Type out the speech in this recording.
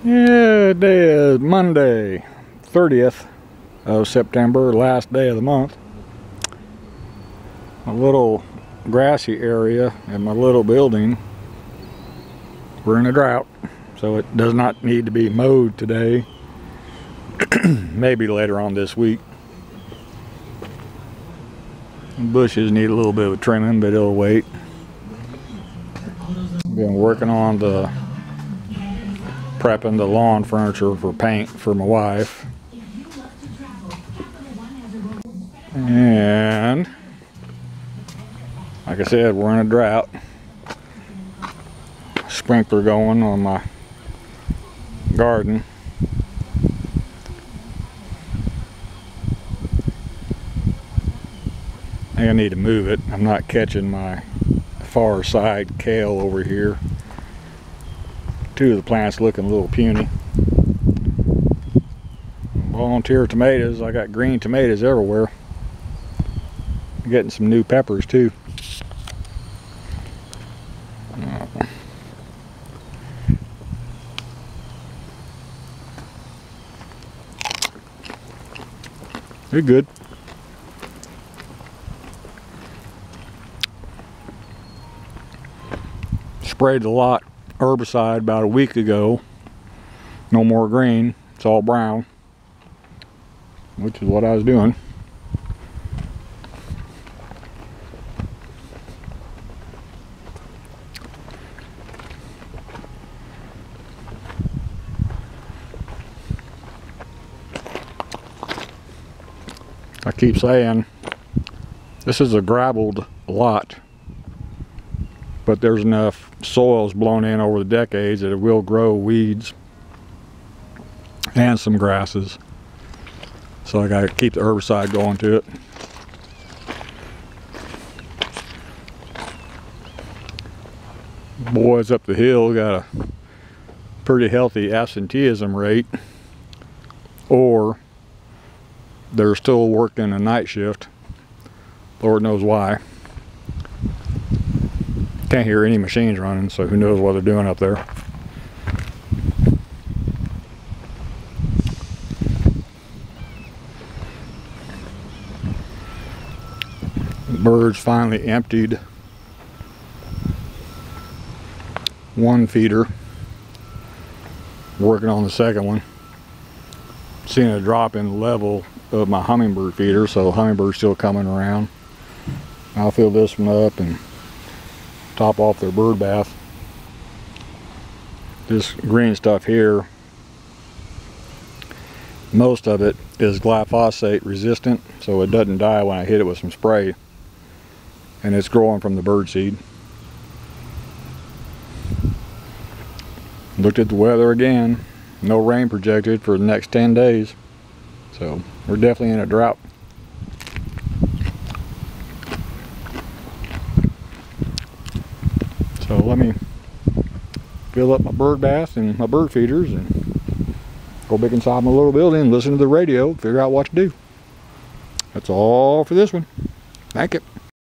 Yeah, today is Monday, 30th of September, last day of the month. A little grassy area in my little building. We're in a drought, so it does not need to be mowed today. Maybe later on this week. Bushes need a little bit of trimming, but it'll wait. Been working on prepping the lawn furniture for paint for my wife. And like I said, we're in a drought. Sprinkler going on my garden. I think I need to move it. I'm not catching my far side kale over here. Two of the plants looking a little puny. Volunteer tomatoes. I got green tomatoes everywhere. I'm getting some new peppers too. They're good. Sprayed a lot herbicide about a week ago. No more green, it's all brown, which is what I was doing. I keep saying this is a gravelled lot, but there's enough soils blown in over the decades that it will grow weeds and some grasses. So I gotta keep the herbicide going to it. Boys up the hill got a pretty healthy absenteeism rate, or they're still working a night shift. Lord knows why. Can't hear any machines running, so who knows what they're doing up there. The birds finally emptied one feeder. Working on the second one. Seeing a drop in the level of my hummingbird feeder, so hummingbirds still coming around. I'll fill this one up and top off their bird bath. This green stuff here, most of it is glyphosate resistant, so it doesn't die when I hit it with some spray, and it's growing from the bird seed. Looked at the weather again, no rain projected for the next 10 days, so we're definitely in a drought. So let me fill up my bird bath and my bird feeders and go back inside my little building and listen to the radio, figure out what to do. That's all for this one. Thank you.